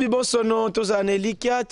bon sono tozanelikia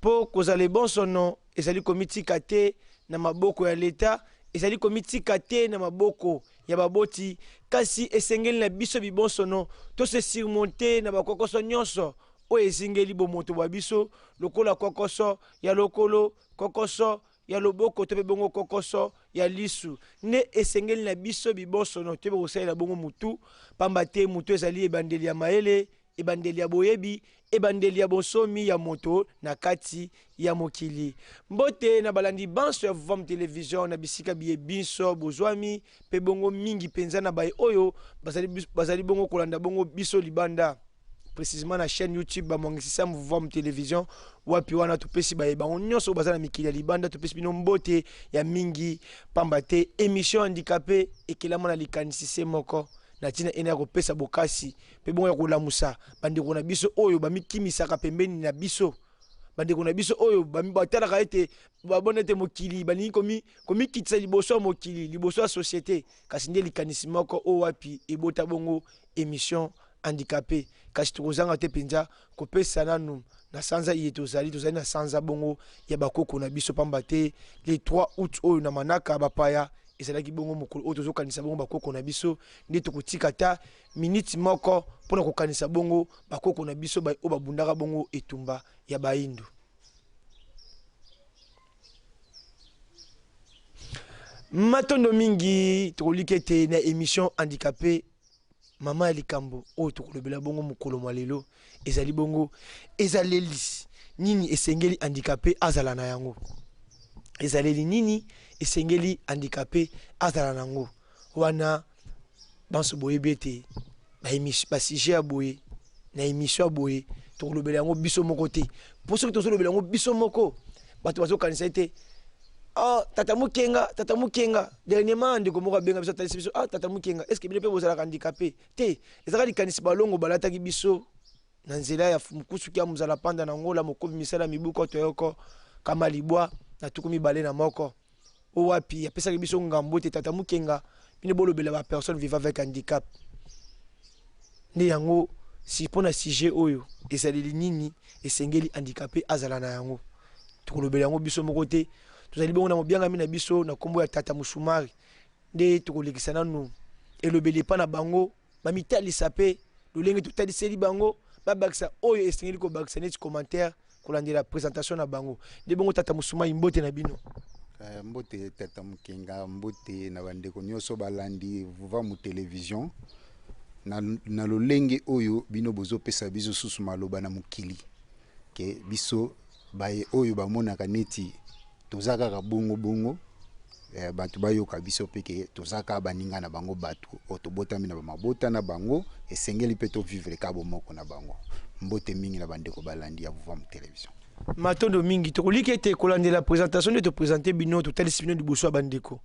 po kozale bon sono ezali komitika te na maboko ya leta ezali komitika te na maboko ya baboti kasi esengeli na biso bon sono to se surmonter na bakokoso nyonso o ezingeli bomoto wa biso lokola kokoso ya lokolo kokoso ya loboko to bongo kokoso ya lisu ne esengeli na biso bon sono te bosalela bongo mutu pamba te mutu ezali ebandeli ya maele ebandeli ya boyebi ebandeli ya bonsomi ya moto na kati ya mokili mbote na balandi banso ya Vuvam Television na bisika biye binso bozwami pe bongo mingi penza na baye oyo bazali bongo kolanda bongo biso libanda précisément na chaîne YouTube bamongisisa Vuvam Television wapi wana tupesi baye bango nyonso bazana mikili ya libanda tupesi bino mbote ya mingi pamba te émission handicapé ekelama na likanisise moko na tina ena kopesa bokasi pe bongo ya kolamusa bandeko na biso oyo bamikimisaka pembeni na biso bandeko na biso oyo batalaka ete babonete mokili balingi komikitisa liboso ya mokili liboso ya société kasi nde likanisi moko o wapi ebota bongo émission handicapé kasi tukozanga te penza kopesa nanu na sanza iye tozali na sanza bongo ya bakoko na biso pamba te le 3 août oyo na manaka bapaya ezalaki bongo mokolo oyo tozokanisa bongo bakoko na biso nde tokotika ta miniti moko mpona kokanisa bongo bakoko na biso oyo babundaka bongo etumba ya baindu. Matondo mingi tokoliki ete na émission handicapé mama ya likambo oyo tokolobela bongo mokolo mwa lelo ezali bongo ezaleli nini esengeli handicapé azala na yango ezaleli nini esengeli handicapé azala nango wana banso boyebi ete basujet ya boye na émission ya boye tokolobela yango biso moko te mpo soki tozolobela yango biso moko bato bazokanisa ete tata mukenga dernièrement ndeko moko abenga biso atalisi biso tata mukenga est ce que bino mpe bozalaka handicapé te ezaka likanisi balongo balataki biso na nzela ya mokusuki ya mozala panda na ngola mokobi misala mibuko toyoko kama libwa na tuku mibale na moko o wapi apesaki biso ngambo te tata mukenga bino bolobela ba personne vivant avec handicap nde yango si mpona sujet oyo ezaleli nini esengeli handicapé azala na yango tokolobela yango biso moko te tozali bongo na mobiangami na biso na kombo ya tata musumari nde tokolekisa nanu elobeli pa na bango bamitalisa pe lolenge totaliseli bango babakisa oyo esengeli kobakisa neti commentaire kolandela présentation na bango nde bongo tata musumari mbote na bino. Mbote tata mukenga mbote na bandeko nyonso balandi Vuvam Television na lolenge oyo bino bozopesa biso susu maloba na mokili ke biso baye oyo bamonaka neti tozaka bongo bantu bayoka biso peke tozaka baninga na bango batu otobotami na mabota na bango esengeli pe to vivre ka bomoko na bango mbote mingi na bandeko balandi ya Vuvam Television. Matondo mingi tokoliki ete kolandela présentation de te présenter bino totalisi bino liboso ya bandeko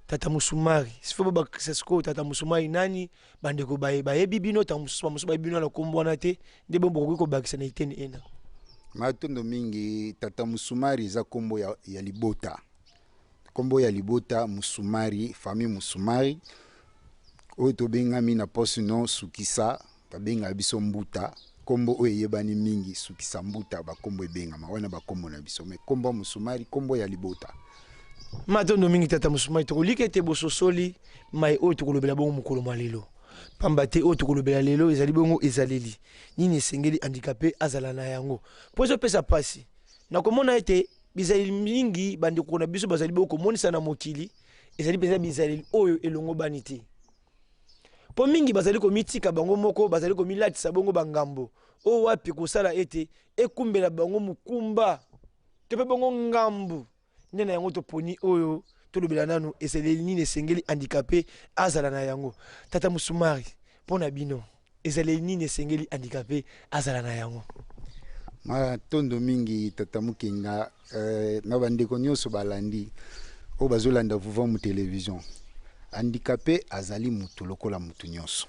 tata musumari sifo bakisa siko tata musumari nani bandeko bayebi bino tata musumari bayebi bino na kombo wana te nde bombo koki kobakisa na iteni ena. Matondo mingi tata musumari za kombo ya libota kombo ya libota musumari famille musumari oyo tobengami na posi non sukisa babenga biso mbuta kombo oyo yebani mingi sukisa mbuta bakombo ebengama wana bakombo na biso me kombo musumari kombo ya libota. Matondo mingi tata musumari tokoliki ete bososoli mai oyo tokolobela bongo mokolo mwa lelo pamba te oyo tokolobela lelo ezali bongo ezaleli nini esengeli handicapé azala na yango po ezopesa pasi na komona ete bizaleli mingi bandeko na biso bazali bongo komonisa na mokili ezali mpenza bizaleli oyo elongo bani te po mingi bazali komitika bango moko bazali komilatisa bongo bangambo o wapi kosala ete ekumbela bango mukumba te pe bongo ngambu nde na yango toponi oyo tolobela nanu ezaleli nini esengeli handicapé azala na yango tata musumari mpona bino ezaleli nini esengeli handicapé azala na yango. Matondo mingi tata mukenga na bandeko nyonso balandi o bazolanda Vuvam Television handicapé azali mutu lokola mutu nyonso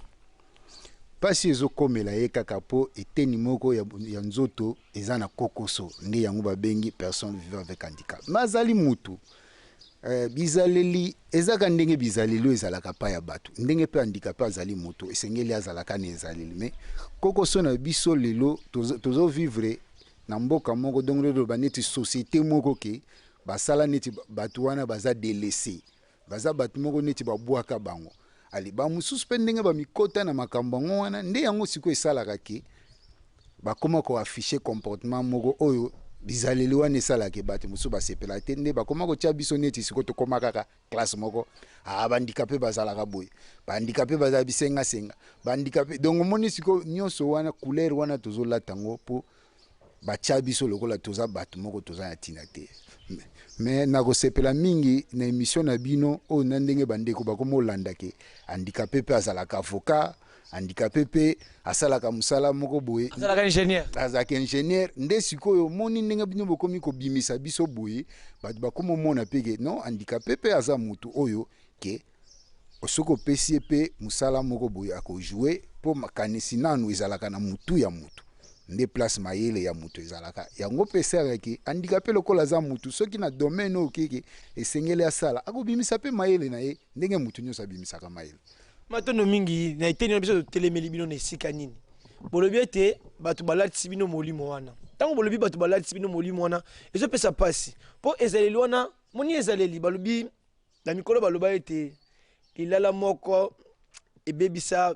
pasi ezokomela ye kaka po eteni moko ya nzoto eza na kokoso nde yango babengi personne vivant avec handicap mazali mutu bizaleli ezaka ndenge bizaleli ezalaka pa ya bato ndenge pe handicapé azali moto esengeli azalaka na ezaleli mais koko so na biso lelo tozo vivre na mboka moko donc lelo baneti société moko ke basala neti bato wana baza délaissé baza bato moko neti babwaka bango ali ba mususu pe ndenge bamikota na makambo yango wana nde yango siko esalaka ke bakoma ko afficher comportement moko oyo bizaleli wana esalaka bato mosusu basepela te nde bakoma kotia biso neti siko tokoma kaka classe moko bandicapé bazalaka boye bandicapé bazala bisenga bandicapé donc omoni siko nyonso wana couleur wana tozolata ngo mpo batia biso lokola toza bato moko toza ya ntina te mais nakosepela mingi na émission na bino oyo na ndenge bandeko bakoma olanda ke handicapé mpe azalaka avocat handicapé pe asalaka musala moko boye azalaka ingénieur nde sikoyo moni ndenge bino bokomi kobimisa biso boye bato bakoma omona peke non handicapé pe aza mutu oyo ke osoko opesi pe musala moko boye akojouer mpo makanisi nanu ezalaka na mutu ya mutu nde place mayele ya mutu ezalaka yango pe esalaki handicapé lokola aza mutu soki na domaine oyo keke esengeli asala akobimisa pe mayele na ye ndenge mutu nyonso abimisaka mayele matondo mingi na iteni na biso telemeli bino na esika nini bolobi ete bato balatisi bino molimo wana ntango bolobi bato balatisi bino molimo wana ezopesa pasi mpo ezaleli wana moni ezaleli balobi na mikolo baloba ete lilala moko ebebisa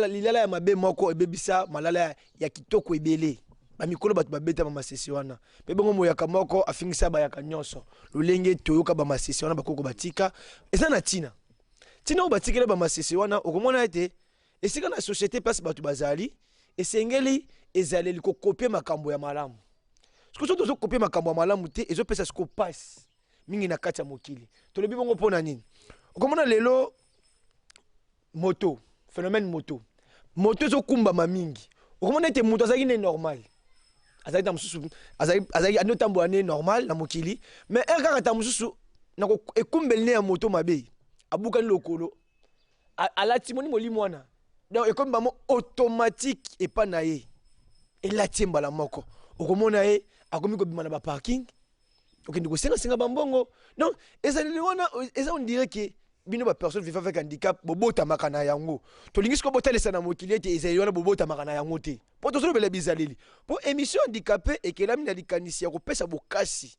lilala ya mabe moko ebebisa malala ya kitoko ebele bamikolo bato babeta bamasesi wana mpe bongo moyaka moko afingisa bayaka nyonso lolenge toyoka bamasesi wana bakoko batika eza na ntina ntina oyo batikele bamasesi wana okomona ete esika na société place bato bazali esengeli ezaleli kokopie makambo ya malamu siko so tozokopie makambo ya malamu te ezopesa siko pasi mingi na kati ya mokili tolobi bongo mpona nini okomona lelo moto phénomène moto ezokumbama mingi okomona ete moto azalaki ne normal azalaki na mosusu azalaki anotambola ne normal na mokili mais kaka ta mosusu ekumbeli ne ya moto mabe abukani lokolo alati moni molimo wana donc ekomi bamo automatique epa na ye elati mbala moko okomona ye akomi kobima na baparking okende kosengasenga bambongo donc ezaleli wana eza on dirait que bino bapersone vivant avec handicap bobotamaka na yango tolingi siko botalisa na mokili ete ezaleli wana bobotamaka na yango te mpo tozolobela bizaleli mpo émission handicapé ekelami na likanisi ya kopesa bokasi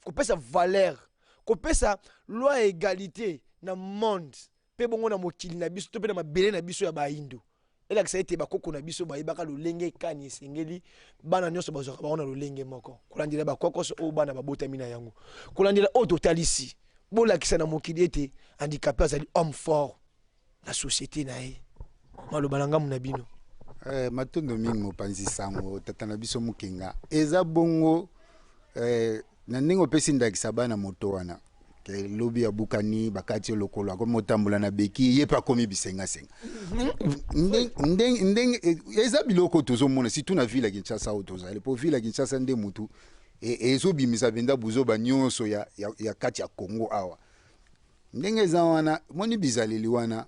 kopesa valeur kopesa loi ya égalité na monde mpe bongo na mokili na biso to mpe na mabele na biso ya bahindu elakisa ete bakoko na biso bayebaka lolenge ekani esengeli bana nyonso bazwaka bango na lolenge moko kolandela bakokoso oyo bana babotami na yango kolandela oyo totalisi bolakisa na mokili ete handicapé azali homme fort na société na ye maloba na ngamu na bino matondo mingi mopanzi sango tata na biso mokenga eza bongo na ndenge opesi ndakisa bana moto wana ke lobi abukani bakati lokolo akomi otambola na beki ye pe akomi bisengasenga ndenge eza biloko tozomona surtout na ville ya Kinshasa oyo tozali po ville ya Kinshasa nde mutu ezobimisa benda buzoba nyonso ya kati ya Congo awa ndenge eza wana moni bizaleli wana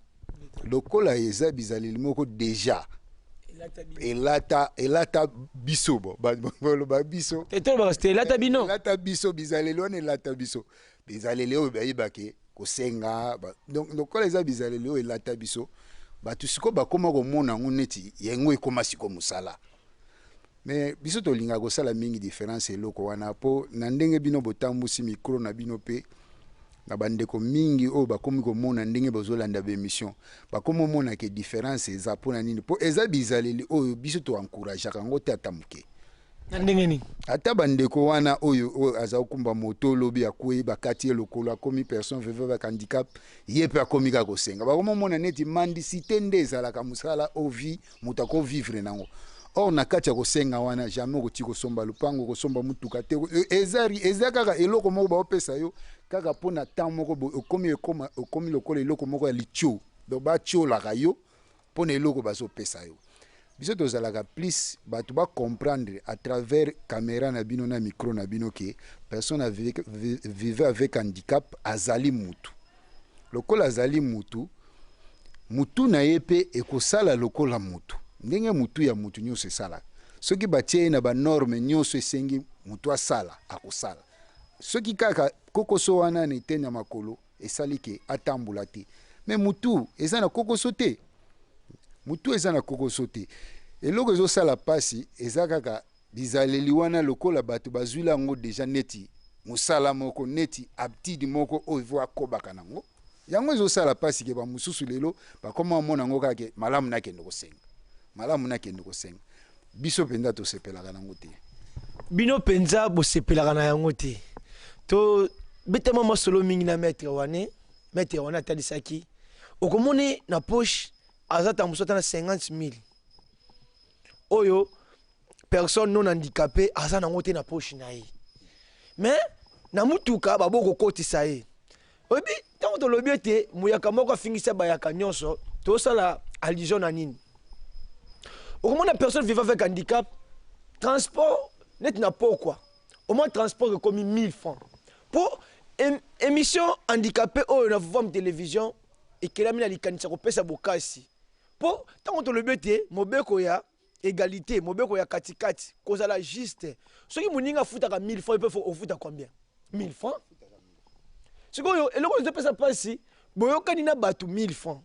lokola eza bizaleli moko deja elata biso ba biso elata biso bizaleli wana elata biso bizaleli oyo bayibake kosenga donc lokola eza bizaleli oyo elata biso bato siko bakoma komona yango neti yango ekoma siko mosala mais biso tolinga kosala mingi différence eloko wana mpo na ndenge bino botambusi micro na bino pe na bandeko mingi oyo bakomi komona ndenge bozolanda bemission bakomi omona ke différence eza mpona nini mpo eza bizaleli oyo biso toencourageaka yango te ata moke na ndenge nini ata bandeko wana oyo aza okumba moto lobi akwei bakati ye lokolo akomi personne vivant avec handicap ye pe akomi kaka kosenga bakomi omona neti mandicité nde ezalaka mosala ovi moto akovivre nango or na kati ya kosenga wana jamais okoti kosomba lupango kosomba mutuka te eza kaka eloko moko baopesa yo kaka mpona temps moko okomi lokola eloko moko ya litio donc batiolaka yo mpona eloko bazopesa yo biso tozalaka plus bato bacomprendre à travers caméra na bino na micro na bino ke personne vivait avec handicap azali mutu lokola azali mutu na ye mpe ekosala lokola mutu ndenge mutu ya mutu nyonso esala soki batie na banorme nyonso esengi mutu asala akosala soki kaka kokoso wana na eteni ya makolo esali ke atambola te me mutu eza na kokoso te, mutu eza na kokoso te. Eloko ezosala pasi eza kaka bizaleli wana lokola bato bazwila yango deja neti mosala moko, neti abtidi moko oyo vo akobaka nango, yango ezosala pasi ke bamosusu lelo bakoma omona yango kaka ke malamu nakende kosenga, malamu nakende kosenga. Biso mpenza tosepelaka nango te. Bino penza bosepelaka na yango te. To betama masolo mingi na maître wana atalisaki okomoni na poche azata musota na 50,000 oyo personne non handicapé aza nango te na poche na ye, mais na mutuka baboko kotisa ye. Obi tango tolobi ete muyaka moko afingisa bayaka nyonso tosala allusion na nini. Okomona personne vivant avec handicap transport net na pourquoi au moins transport comme 1000 francs pour émission handicapé oyo na voir télévision et que la mina likanisa ko pesa bokasi pour tant que le bete mobeko ya égalité mobeko ya katikati kozala juste soki muninga futaka 1000 francs il peut ofuta combien 1000 francs sikoyo eloko zo pesa pasi boyokani na batu 1000 francs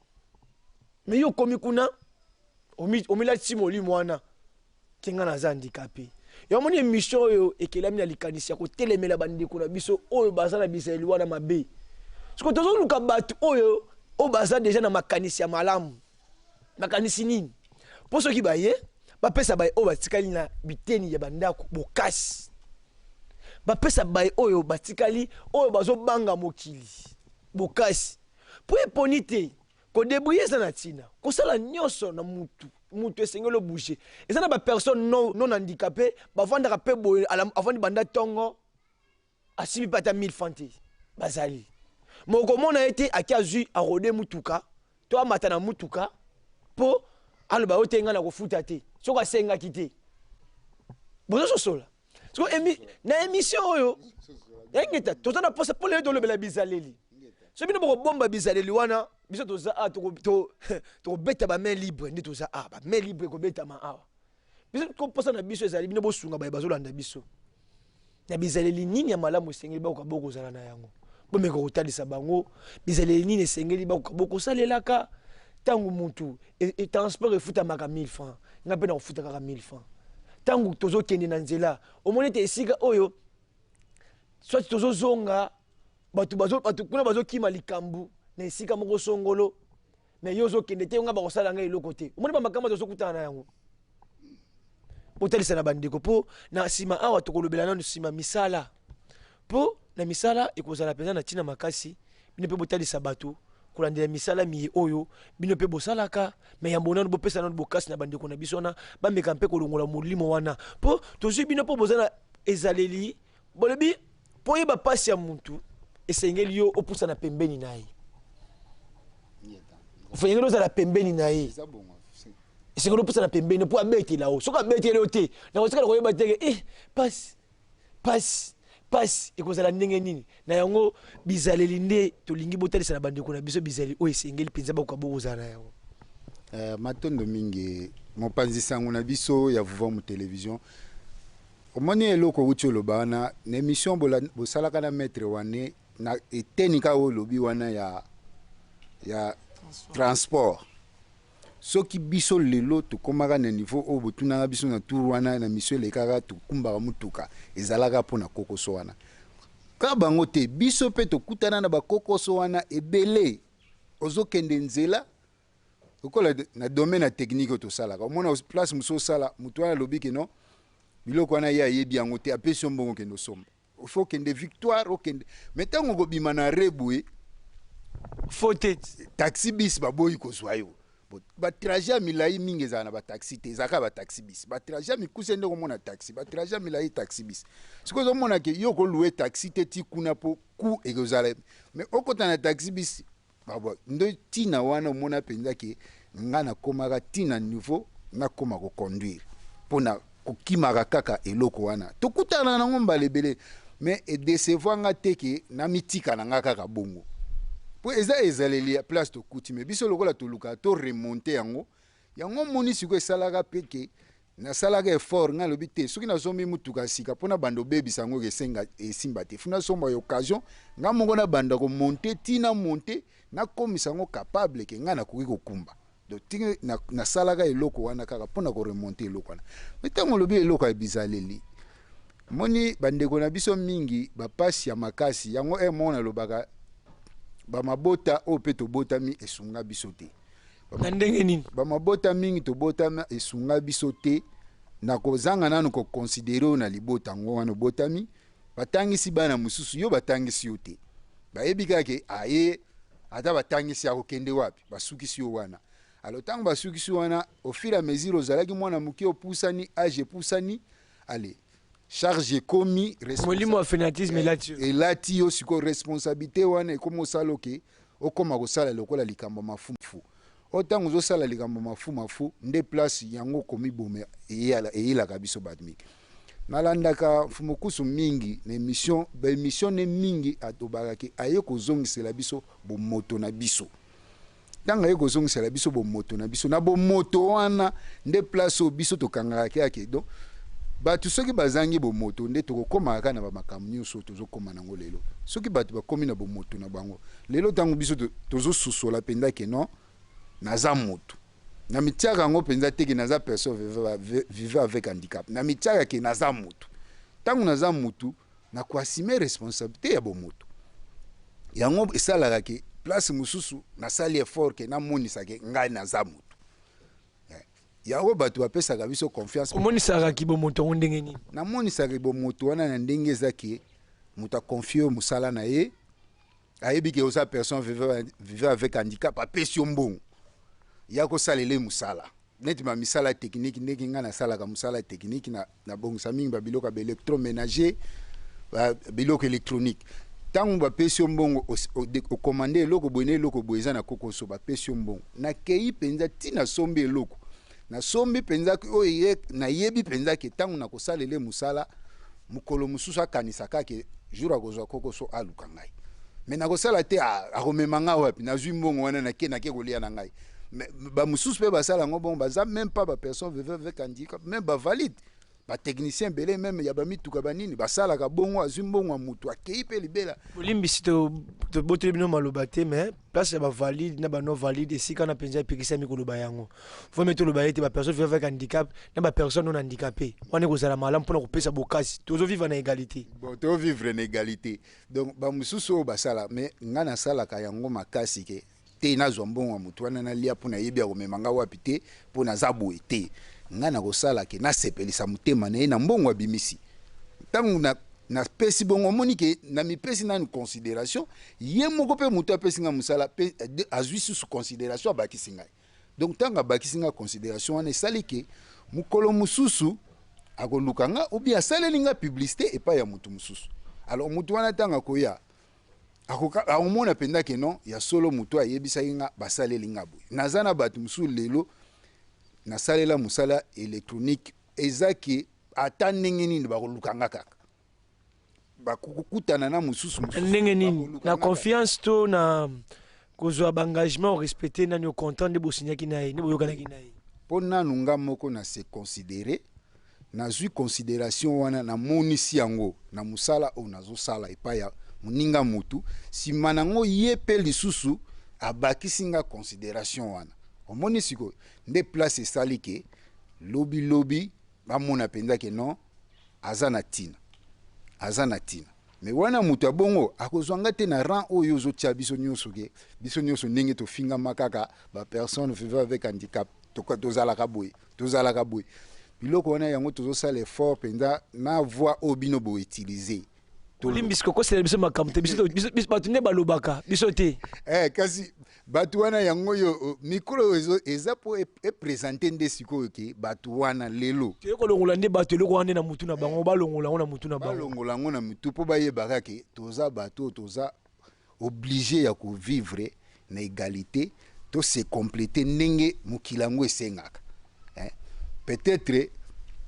mais yo komi kuna omila timoli mwana kinga na za handicapé ya moni émission oyo ekelami na likanisi ya kotelemela bandeko na biso oyo baza na biseli wana mabe siko tozo luka batu oyo o baza déjà na makanisi ya malamu makanisi nini po soki baye bapesa baye oyo batikali na biteni ya bandako bokasi bapesa baye oyo batikali oyo bazobanga mokili bokasi po eponi te kodebrouiller eza na ntina kosala nyonso na mutu esengelo bouger eza na bapersone non handicapé bavandaka mpe boye avandi banda ntongo asibi mpe ata 1000 francs te bazali mokomona ye te aki azwi arode mutuka to amata na mutuka mpo aloba oyo te nga na kofuta te soki asengaki te bozososola na émission oyo yangeta toza na posa mpo lelo tolobela bizaleli so bino bokobomba bizaleli wana biso toza a tokobeta bamain libre nde toza a bamain libre ekobetama awa biso koposa na biso ezali bino bosunga baye bazolanda biso na bizaleli nini ya malamu esengeli bakoka bokozala na yango bomeka kotalisa bango bizaleli nini esengeli bakoka bokosalelaka ntango mutu transport efutamaka 1000 francs nga mpe na kofuta kaka 1000 francs ntango tozokende na nzela omoni ete esika oyo soit tozozonga batu kuna bazokima likambu na esika moko songolo mais yo ozokende te nga bakosala nga eloko te omoni bamakambo tozokutana na yango botalisa na bandeko mpo na nsima awa tokolobela nano nsima misala mpo na misala ekozala mpenza na ntina makasi bino mpe botalisa bato kolandela misala miye oyo bino mpe bosalaka me yambo nano bopesa nano bokasi na bandeko na biso wana bameka mpe kolongola molimo wana mpo tozwi bino mpo boza na ezaleli bolobi mpo yeba pasi ya mutu esengeli yo opusa na pembeni na ye ofengeli ozala pembeni na ye esengeli opusa na pembeni mpo abetela o soki abeteli yo te nakotikala koyeba teke pasi ekozala ndenge nini na yango bizaleli nde tolingi botalisa na bandeko na biso bizaleli oyo esengeli mpenza bakoka bokozala na yango. Matondo mingi mopanzi sango na biso ya Vuvwa mu télévision omoni eloko uti oloba wana na émission bosalaka na maître wane na etenika oyo lobi wana ya transport soki biso lelo tokomaka na niveau oyo botunanga biso na tour wana na mission elekaka tokumbaka mutuka ezalaka mpo na kokoso wana ka bango te biso mpe tokutana na bakokoso wana ebele ozokende nzela okola na domaine ya technique tosalaka omona place mosusu osala motu wana alobi ke non biloko wana ye ayebi yango te apesi yo mbongo okende osomba ofo okende victoire okende mais ntango okobima na rebwe faute taxi bis baboyi kozwa yo batrajet ya milai mingi ezala na bataxi te ezalaka bataxi bis batrajet ya mikuse nde komona taxi batrajet ya milai taxi bis sikoyo ozomona ke yo kolue taxi te ti kuna mpo ku ekozala mais okota na taxi bis ndo tina wana omona mpenza ke nga nakomaka tina niveau nakoma koconduire mpona kokimaka kaka eloko wana tokutana nango mbala ebele mais edecevoir nga te ke namitika na nga kaka bongo po eza ezaleli ya place tokuti me biso lokola toluka to remonte yango moni sikoyo esalaka mpe ke nasalaka effort nga lobi te soki nazombi mutuka sika mpona bando bebisa yango esenga esimba te funa somba occasion nga moko na banda komonte tina monte nakomisa yango capable ke nga nakoki kokumba donc tingi nasalaka eloko wana kaka mpona koremonte eloko wana me ntango lobi eloko ya bizaleli moni bandeko na biso mingi bapasi ya makasi yango moko nalobaka bamabota oyo mpe tobotami esunga biso te na ndenge nini bamabota mingi tobotami esunga biso te na kozanga nanu koconsidere oyo na libota yango wana obotami batangisi bana mosusu yo batangisi yo te bayebi kaka ke aye ata batangisi akokende wapi basukisi yo wana alo ntango basukisi wana au fur et à mesure ozalaki mwana moke opusani age epusani ale charge ekomi molimo wa fanatisme elati yo sikoyo responsabilité wana ekomi osala oke okoma kosala lokola likambo mafumafu o ntango ozosala likambo mafumafu nde place yango komi bome eyelaka biso bato mingi nalandaka mfumukusu mingi na émission ne mingi atobakaki aye kozongisela biso bomoto na biso ntango aye kozongisela biso bomoto na biso na bomoto wana nde place oyo biso tokangaka yake donc bato soki bazangi bomoto nde tokokomaka na bamakambo nyonso tozokoma nango lelo soki bato bakomi na bomoto na bango lelo ntango biso tozosusola mpenza ke non naza moto na mitiaka yango mpenza teke naza personne vivant avec handicap na mitiaka ke naza moto ntango naza motu na koasime responsabilité ya bomoto yango esalaka ke place mosusu nasali effort ke namonisake ngai naza moto yango bato bapesaka biso confiance omonisaka ki bomoto ngo ndenge nini namonisaka bomoto wana na ndenge eza ke moto akonfie mosala na ye ayebi ke oza personne vivant avec handicap apesi yo mbongo ya kosalela mosala neti misala technique ndenge nga nasalaka mosala technique na bongisa mingi babiloko ba électroménager biloko électronique ntango bapesi yo mbongo okomande eloko boye na eloko boye eza na kokoso bapesi yo mbongo nakei mpenza ntina sombi eloko nasombi mpenza oyo nayebi mpenza ke ntango nakosalela mosala mokolo mosusu akanisaka ke jour akozwa kokoso aluka ngai me nakosala te akomema nga wapi nazwi mbongo wana nake kolia na ngai bamosusu mpe basala yango bongo baza même pas bapersone vivant avec handicap même bavalide batechnicien bele même ya bamituka banini basalaka bongo azwi mbongo ya motu akei mpe libela olimbisi toboteli bino maloba te mais place ya bavalide na bano valide esika na mpenza epekisami koloba yango fo me toloba ete bapersone vivant avec handicap na bapersone non handicapé wana ekozala malamu mpona kopesa bokasi tozovivre na égalité bon tozovivre na égalité donc bamosusu oyo basala mais nga nasalaka yango makasi ke te nazwa mbongo ya motu wana nalia mpona yebi akomema nga wapi te mpo naza boye te nga nakosala ke nasepelisa motema na ye na mbongo abimisi ntango napesi bongo omoni ke na mipesi nanu considération ye moko mpe motu apesi nga mosala mpe azwi susu considération abakisi ngai donc ntango abakisi nga considération wana esali ke mokolo mosusu akoluka nga ou bien asaleli nga publicité epai ya motu mosusu alors motu wana ntango akoya akomona mpenza ke non ya solo motu ayebisaki nga basaleli nga boye naza na bato mosusu lelo nasalela mosala électronique eza ke ata ndenge nini bakoluka nga kaka bakokutana na mosusu ndenge nini na confiance to na kozwa baengagement orespecte nani ocontent nde bosinyaki na ye nde boyokanaki na ye mpo nanu nga moko na se considéré nazwi considération wana namonisi yango na mosala oyo nazosala epai ya moninga motu nsima nango ye mpe lisusu abakisi nga considération wana omoni sikoyo nde place esali ke lobi bamona mpenza ke non aza na ntina me wana moto ya bongo akozwanga te na rang oyo ozotia biso nyonso ke biso nyonso ndenge tofingama kaka bapersone vivant avec handicap tozalaka boye biloko wana yango tozosala effort mpenza na voix oyo bino boutilize olimbisi kokosela biso makambo te biso bato nde balobaka biso te kasi bato wana yango yo mikolo eza po epresente nde sikoyo ke bato wana lelo toyekolongola nde bato eloko wana nde na mutu na bango balongola yango na mutu na bango balongola yango na mutu mpo bayebaka ke toza bato toza oblige ya kovivre na égalité to se complete ndenge mokili yango esengaka peut-être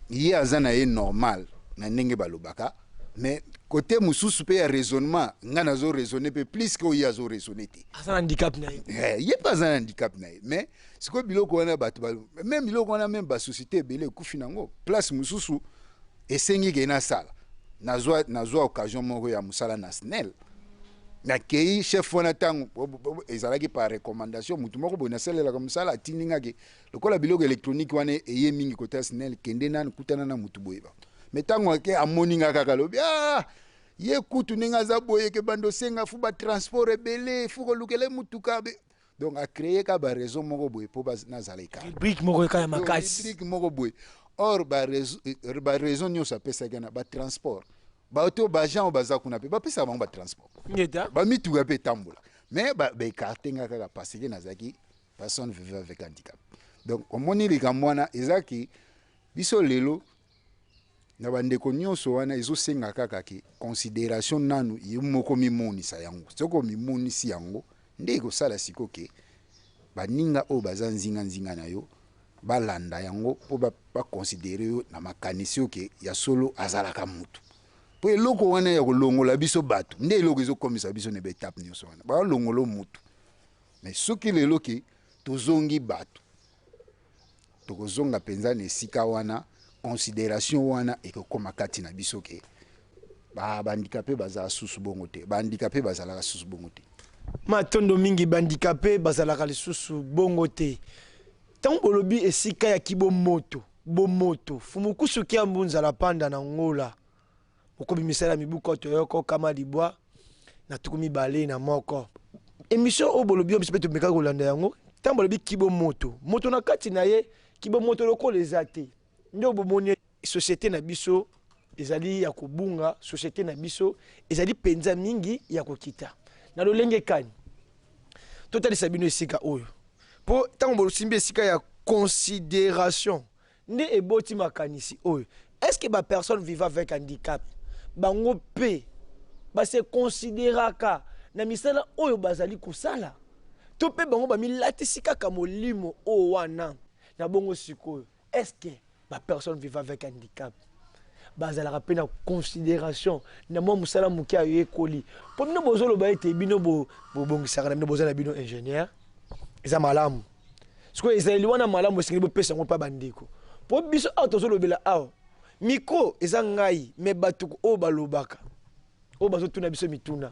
ye aza na ye normal na ndenge balobaka mais côté mosusu pe ya raisonnement nga nazo raisonner pe plus que oyo azo raisonner te asa handicap na ye ye pas un handicap na ye mais siko biloko wana bato même biloko wana même basociété ebele ekufi nango place mosusu esengi ke nasala nazwa occasion moko ya mosala na SNEL nakei chef wana ntango ezalaki par recommandation mutu moko boye nasalelaka mosala atindingaki lokola biloko électronique wana eye mingi kote ya SNEL kende nani kutana na mutu boye ba mais ntango ake amoninga kaka lobi ye kutu ndenge aza boye ke bando senga fu batransport ebele fu kolukele mutuka donc acréer ka baraison moko boye mpo nazala ekala brique moko ekaya makasi brique moko boye or baraison nyonso apesaki na batransport bato bajean oyo baza kuna mpe bapesaka bango batransport bamituka mpe etambola mais baekarte nga kaka parce que nazalaki personne vivant avec handicap donc omoni likambo wana ezaki biso lelo na bandeko nyonso wana ezosenga kaka ke considération nanu ye moko mimonisa yango soko mimonisi yango nde ekosala siko ke baninga oyo baza nzinga na yo balanda yango mpo baconsidere yo na makanisi yo ke ya solo azalaka mutu po eloko wana ya kolongola biso bato nde eloko ezokomisa biso na baetape nyonso wana balongola mutu mais soki lelo ke tozongi bato tokozonga mpenza na esika wana considération wana ekokoma kati na biso ke bandicapé bazala susu bongo te bandicapé bazalaka susu bongo te matondo mingi bandicapé bazalaka lisusu bongo te ntango bolobi esika ya kibomoto bomoto fumukusu kia mbunzala panda na ngola okobimisala mibuko toyoko kama libwa na tuku mibale na moko émission o bolobi biso pe tomeka kolanda yango ntango bolobi kibomoto moto na kati na ye kibomoto lokola eza te nde bomoni société na biso ezali ya kobunga société na biso ezali penza mingi ya kokita na lolenge kani totalisa bino esika oyo po ntango bolosimbi esika ya considération nde eboti makanisi oyo est-ce que ba personne vivant avec handicap bango pe base considéraka na misala oyo bazali kosala to pe bango bamilatisi kaka molimo oyo wana na bongo sikoyo est-ce que ba personne vivant avec handicap bazalaka pe na considération na mwa mosala moke ayo ekoli po bino bozoloba ete bino bobongisaka na bino bozala bino ingénieur eza malamu sikoyo ezali wana malamu esengeli bopesa yango mpa bandeko po biso awa tozolobela awa miko eza ngai me bato oyo balobaka oyo bazotuna biso mituna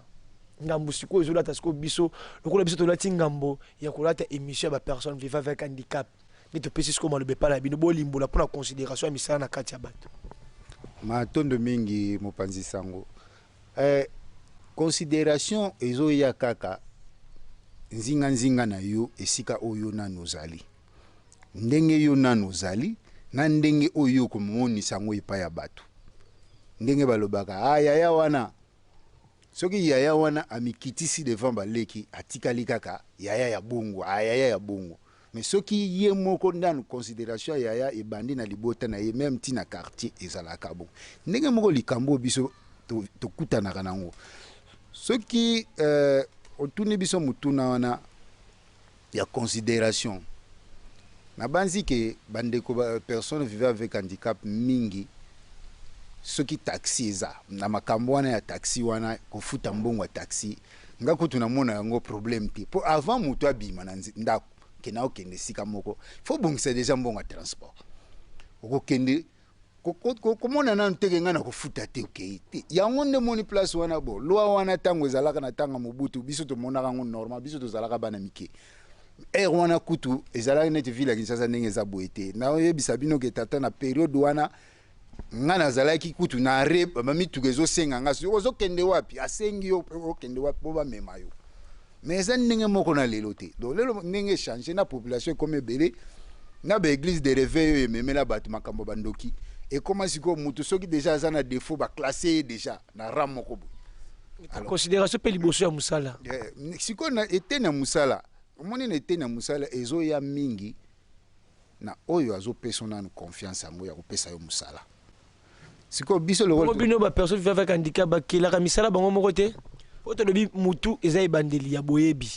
ngambo sikoyo ezolata sikoyo biso lokola biso tolati ngambo ya kolata émission ya bapersone vivant avec handicap nde topesi sikoyo maloba epai na bino bolimbola mpona considération ya misala na kati ya bato matondo mingi mopanzi sango considération ezoya kaka nzinga na yo esika oyo nanu ozali ndenge yo nanu ozali na ndenge oyo komonisa yango epai ya bato ndenge balobaka yaya wana soki yaya wana amikitisi devant baleki atikali kaka yaya ya bongo yaya ya bongo mais soki ye moko ndanu considération yaya ebandi na libota na ye même tina quartier ezalaka bongo ndenge moko likambo biso tokutanaka nango soki otuni biso mutuna wana ya considération na banzi ke bandeko ba personne vivant avec handicap mingi soki taxi eza na makambo wana ya taxi wana kofuta mbongo ya taxi nga kutu namona yango problème te po avant mutu abima na ndako kena okende sika moko faut bongisa déjà mbongo ya transport okokende komona nanu teke nga na kofuta te okei te yango nde moni place wana bo loi wana ntango ezalaka na ntango mobutu biso tomonaka yango normal biso tozalaka bana mike wana kutu ezalaki neti ville ya Kinshasa ndenge eza boye te naoyebisa bino ke tata na periode wana nga nazalaki kutu na re bamituka ezosenga nga soki ozokende wapi asengi yo okende wapi po bamema yo mais eza ndenge moko na lelo te donc lelo ndenge echange na population ekoma ebele na baeglise de réveil oyo ememela bato makambo bandoki ekoma sikoyo mutu soki déjà aza na défaut baklasse ye déjà na ram moko boye considération mpe liboso ya mosala sikoyo na ete na mosala omoni na ete na mosala ezoya mingi na oyo azopesa nanu confiance yango ya kopesa yo mosala sikoyo biso lokolo bino bapersone vivant avec handicap bakelaka misala bango moko te po tolobi mutu eza ebandeli ya boyebi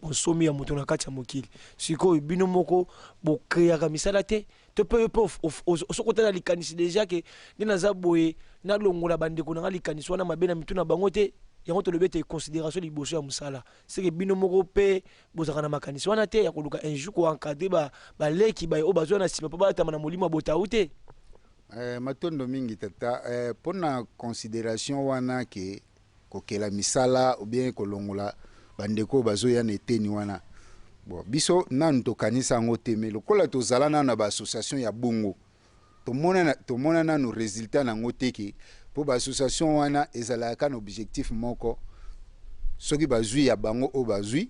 bonsomi ya moto na kati ya mokili sikoyo bino moko bokreaka misala te to pe osokota na likanisi déjà que ni naza boye na longola bandeko na likanisi wana mabena mituna bango te yango to lebete considération liboso ya musala c'est que bino moko pe bozaka na makanisi wana te ya koluka un jour ko encadrer ba leki ba o bazwa na sima pa ba tama na molimo bota ute matondo mingi tata pona considération wana ke kokela misala ou bien kolongola bandeko bazoya na eteni wana bon biso nanu tokanisa yango te me lokola tozala na ba association ya bongo tomona nanu résultat nango te ke po ba association wana ezalaka na objectif moko soki bazwi ya bango o bazwi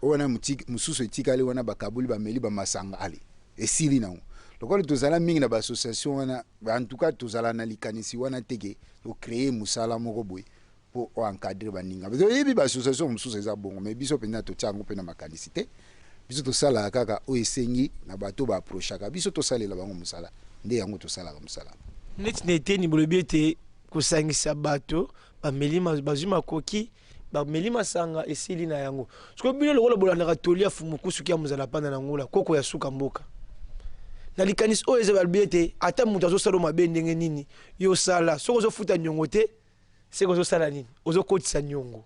wana mususu etikali wana bakabuli bameli bamasanga ali esili nango lokola tozala mingi na ba association wana en tout cas tozala na likanisi wana teke to créer musala moko boye pour encadrer baninga parce que yebi ba association mususu eza bongo mais biso pena to tiango pena makanisi te biso to sala kaka o esengi na bato ba approchaka biso to salela bango musala nde yango to sala musala net neteni bolobiete kusangisa bato bamelima bazuma koki bamelima sanga esili na yango siko bino lokola bolandaka tolia fumu kusuki ya muzala panda na ngola koko ya suka mboka na likanisi o eza balbiete ata mutu azosala mabe ndenge nini yo sala soko ozofuta nyongo te seko ozosala nini ozokotisa nyongo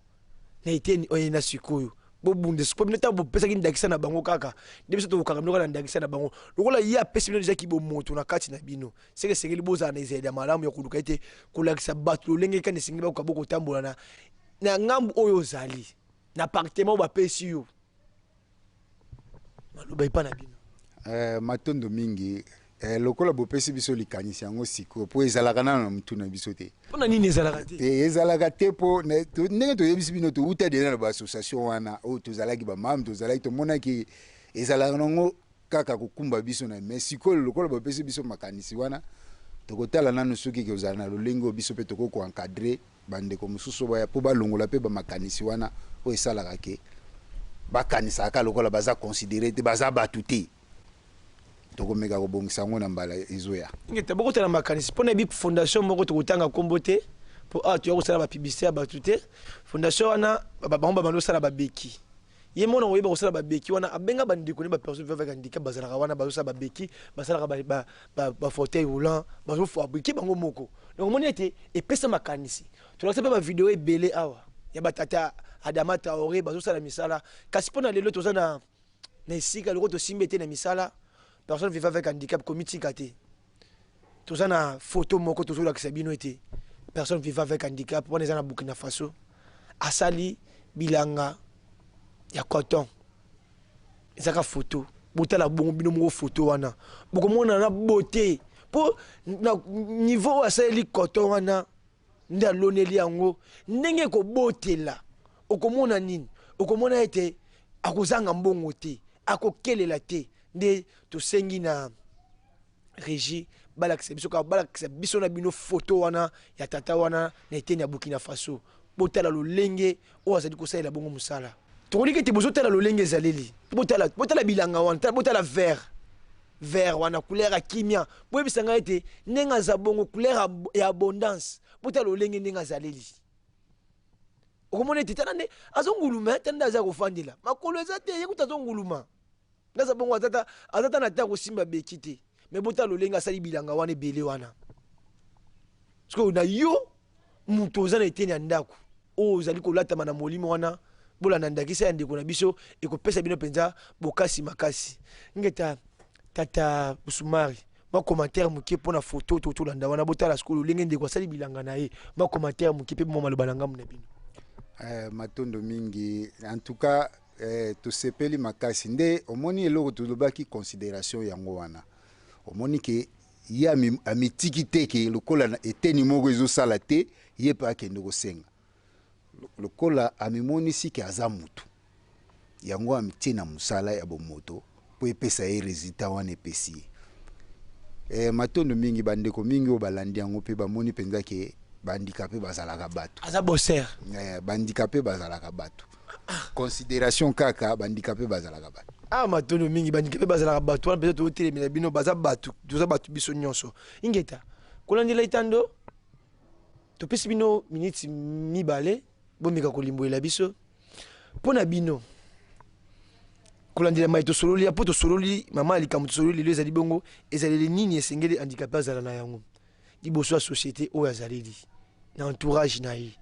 na eteni oye na sikoyo bobunde siko bino ta bopesa kindakisa na bango kaka nde biso tokokanga bino kala ndakisa na bango lokola ye apesi bino deja kibomoto na kati na bino seke sengeli bozala na ezali ya malamu ya koluka ete kolakisa bato lolenge kani esengeli bakoka bokotambola na ngambu oyo ozali na partement oyo bapesi yo maloba epa na bino matondo mingi lokola bopesi biso likanisi yango siko po ezalaka nano na mutu na biso te mpona nini ezalaka te ezalaka te po ndenge toyebisi bino touta deja na baassociation wana oyo tozalaki bamame tozalaki tomonaki ezalaka nango kaka kokumba biso na mais sikoyo lokola bopesi biso makanisi wana tokotala nano soki kozala na lolenge oyo biso mpe tokoko encadre bandeko mosusu baya po balongola mpe bamakanisi wana oyo esalaka ke bakanisaka lokola baza considéré te baza batu te tokomeka kobongisa yango na mbala ezoya ngeta bokotala makanisi mpona yebi fondation moko tokotanga kombo te po toya kosala bapiblisité ya bato te fondation wana bango babandi osala babeki ye mona koyeba kosala babeki wana abenga bandeko ne bapersone vivant avec handicap bazalaka wana bazosala babeki basalaka bafauteuil roulant bazofabrike bango moko donc omoni ete epesa makanisi tolakisa mpe bavideo ebele awa ya batata Adama Traoré bazosala misala kasi mpona lelo toza na esika loko tosimbi ete na misala personne vivant avec handicap komitika te toza na photo moko tozolakisa bino ete personne vivant avec handicap wana eza na Burkina Faso asali bilanga ya coton ezaka photo botala bongo bino moko photo wana bokomona na beauté po na niveau asali coton wana nde aloneli yango ndenge kobotela okomona nini okomona ete akozanga mbongo te akokelela te nde tosengi na régie balakisa biso na bino photo wana ya tata wana na eteni ya Burkina Faso botala lolenge oyo azali kosalela bongo mosala tokoliki ete bozotala lolenge ezaleli botala bilanga wana botala vert wana couleur ya kimia boyebisa ngai ete ndenge aza bongo couleur ya abondance botala lolenge ndenge azaleli okomona ete tana nde azonguluma tana nde aza kofandela makolo eza te ye kuta azonguluma ndaza bongo azata na ta kosimba beki te me botala lolenge asali bilanga wana ebele wana sikoyo na yo moto oza na eteni ya ndako oyo ozali kolatama na molimo wana bolanda ndakisa ya ndeko na biso ekopesa bino mpenza bokasi makasi ngeta tata Busumari commentaire moke mpona photo tolanda wana botala sikoyo lolenge ndeko asali bilanga na ye commentaire moke mpe mwa maloba na ngambo na bino matondo mingi en tout cas tosepeli makasi nde omoni eloko tolobaki considération yango wana omoni ke ye amitiki te ke lokola na eteni moko ezosala te ye mpe akende kosenga lokola amimonisi ke aza mutu yango amitie na mosala ya bomoto mpo epesa ye résultat wana epesi ye matondo mingi bandeko mingi oyo balandi yango mpe bamoni mpenza ke bandikape bazalaka bato aza boser bandikape bazalaka bato considération kaka bandikape bazalaka bato matondo mingi bandikape bazalaka bato wana mpenza totelemela bino baza bato toza bato biso nyonso ingeta kolandela itando topesi bino miniti mibale bomeka kolimbolela biso mpona bino kolandela mai tosololi apo tosololi mama alikambo tosololi lelo ezali bongo ezaleli nini esengeli handicapé azala na yango liboso ya société oyo azaleli na entourage na ye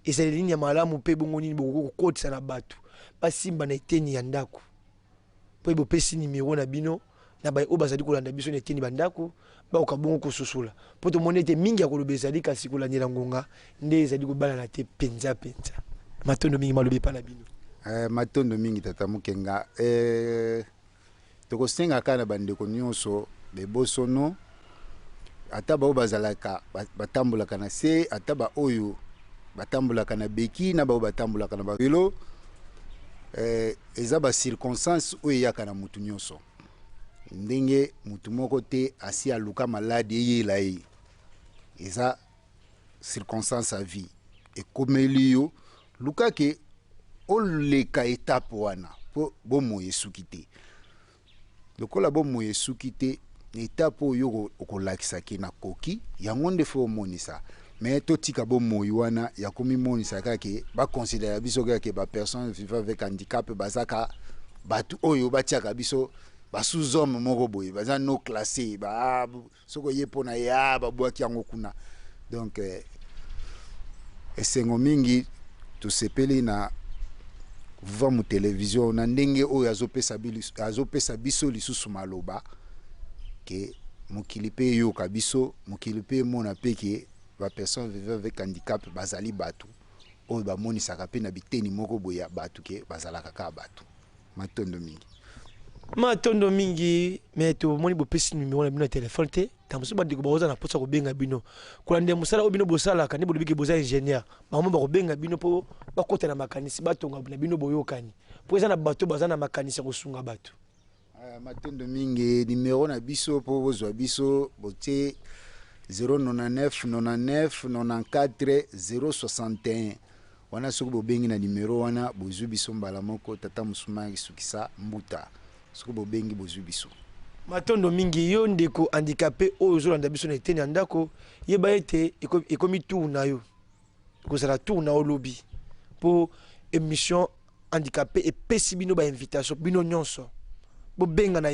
ezaleli nini ya malamu mpe bongo nini bokokotisa na bato basimba na eteni ya ndako mpo bopesi nimero na bino na baye oyo bazali kolanda biso na eteni bandako bakoka bongo kososola mpo tomoni ete mingi ya koloba ezali kasi kolandela ngonga nde ezali kobalana te penza matondo mingi malobi epa na bino. Matondo mingi tata Mukenga tokosenga kana bandeko nyonso bebosono ata bao bazalaka batambolaka na se ata ba oyo batambolaka na beki na bao batambolaka na bavelo eza ba circonstance oyo eyaka na mutu nyonso ndenge mutu moko te asi aluka maladi eyela ye eza circonstance à vie ekomeli yo lukake oleka étape wana po bomo esuki te lokola bomo esuki te étape oyo okolakisaki na koki yango nde fo omonisa mais totika bomo wana ya komi monisa kake baconsidéra biso kake ba personne vivant avec handicap bazaka batu oyo batiaka biso basous-homme moko boye baza no classé ba soko yepona ya babwaki yango kuna donc esengo mingi tosepeli na vuva mu télévision na ndenge oyo azopesa biso lisusu maloba ke mokili pe yoka biso mokili pe mona pe ke ba personne vivant avec handicap bazali batu oyo bamonisaka pe na biteni moko boya batu ke bazalaka ka batu matondo mingi mais tomoni bopesi numéro na bino ya telefone te tamoso bandeko baoza na posa kobenga bino kolanda mosala oyo bino bosalaka nde bolobi ke boza ingénieur bango bakobenga bino mpo bakota na makanisi batonga na bino boyokani mpo eza na bato baza na makanisi ya kosunga bato. Matondo mingi numéro na biso mpo bozwa biso botie 099 99 94 061 wana soki bobengi na numéro wana bozwi biso mbala moko tata Musumari Sukisa Mbuta soki bobengi bozwi biso. Matondo mingi yo ndeko handicapé oyo ozolanda biso na eteni ya ndako yeba ete ekomi tour na yo kozala tour na olobi mpo émission handicapé epesi bino bainvitation bino nyonso bobenga na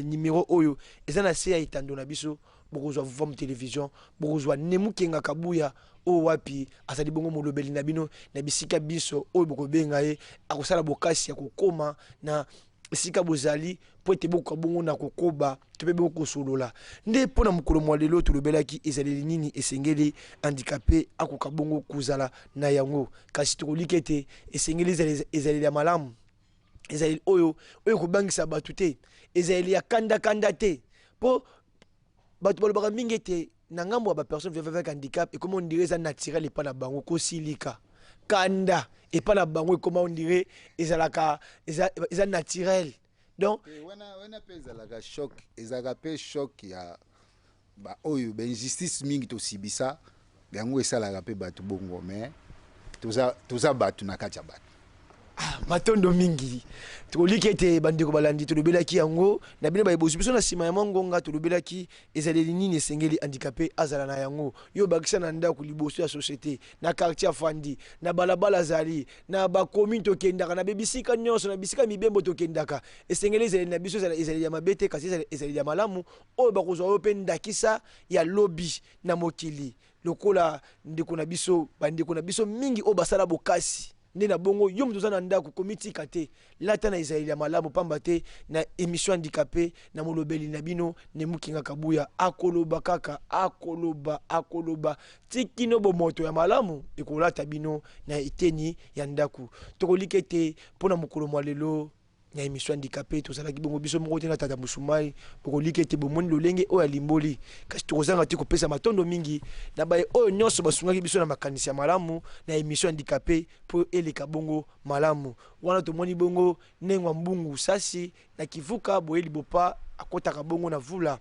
numéro oyo eza na se ya etando na biso bokozwa vuva mu télévision bokozwa Nemukenga Kabuya oyo wapi azali bongo molobeli na bino na bisika biso oyo bokobenga ye akosala bokasi ya kokoma na esika bozali po ete bokoka bongo na kokoba to mpe bokosolola nde mpo na mokolo mwa lelo tolobelaki ezaleli nini esengeli handicapé akoka bongo kozala na yango kasi tokoliki ete esengeli ezaleli ya malamu ezaleli oyo kobangisa bato te ezaleli ya kanda te mpo bato balobaka mingi ete na ngambo ya bapersone vivant avec handicap ekoma ondire eza naturel epa na bango kosilika kanda epa na bango ekoma ondire eza naturel donc wana pe ezalaka choc ezalaka pe choc ya ba oyo injustice mingi tosibisa yango esalaka pe bato bongo mais toza bato na kati ya bato. Matondo mingi tokoliki ete bandeko balandi tolobelaki yango na bino bayebosi biso na nsima ya mwangonga tolobelaki ezaleli nini esengeli handicapé azala na yango yo bakisa na ndako liboso ya société na quartier afandi na balabala azali na bakomi tokendaka na bebisika nyonso na bisika mibembo tokendaka esengeli ezaleli na biso ezaleli ya mabe te kasi ezaleli ya malamu oyo bakozwa oyo mpe ndakisa ya lobi na mokili lokola ndeko na biso bandeko na biso mingi oyo basala bokasi nde na bongo yo mutu oza na ndako komitika te lata na ezaleli ya malamu pamba te na émission handicapé na molobeli na bino Nemukenga Kabuya akoloba kaka akoloba tikino bomoto ya malamu ekolata bino na eteni ya ndako tokoliki ete mpo na mokolo mwa lelo na émission handicapé tozalaki bongo biso moko te na tata Musumari bokoliki ete bomoni lolenge oyo alimboli kasi tokozanga te kopesa matondo mingi na baye oyo nyonso basungaki biso na makanisi ya malamu na émission handicapé mpo eleka bongo malamu wana tomoni bongo Nengwa Mbungu Sasi na Kivuka boyeli bopa akotaka bongo na vula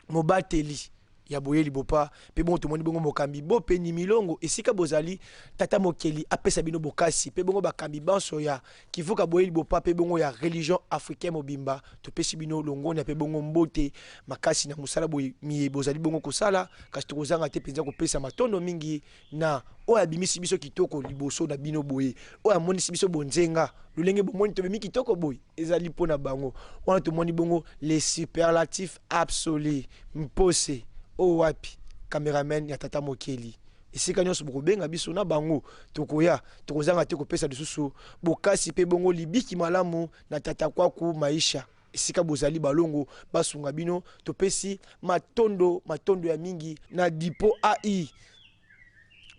mobateli ya boyeli bopa pe bon tomoni bongo mokambi bo pe ni milongo esika bozali tata mokeli apesa bino bokasi pe bongo bakambi banso ya kivuka boyeli bopa pe bongo ya religion africaine mobimba to pesi bino longoni pe bongo mbote makasi na musala boy mi bozali bongo kosala kasi tokozanga te penza kopesa matondo mingi na oya bimisi biso kitoko liboso na bino boye oya monisi biso bonzenga lolenge bomoni to bimi kitoko boye ezali pona bango wana tomoni bongo les superlatifs absolus mpose o wapi cameraman ya tata mokeli esika nyonso bokobenga biso na bango tokoya tokozanga te kopesa lisusu bokasi pe bongo libiki malamu na tata kwaku maisha esika bozali balongo basunga bino topesi matondo ya mingi na dipo ai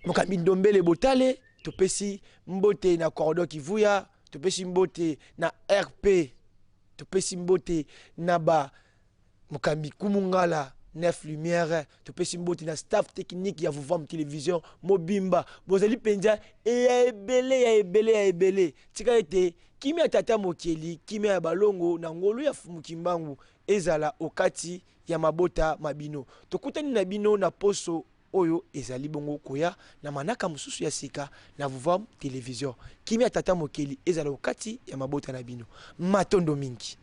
mokambi ndombele botale topesi mbote na cordo kivuya topesi mbote na rp topesi mbote na ba mokambi kumungala 9 lumière topesi mbote na staff technique ya Vuvam télévision mobimba bozali penza ya ebele tika ete kimi ya tata mokeli kimi ya balongo na ngolu ya Fumukimbangu ezala okati ya mabota mabino tokutani na bino na poso oyo ezali bongo koya na manaka mususu ya sika na Vuvam télévision kimi ya tata mokeli ezala okati ya mabota na bino matondo mingi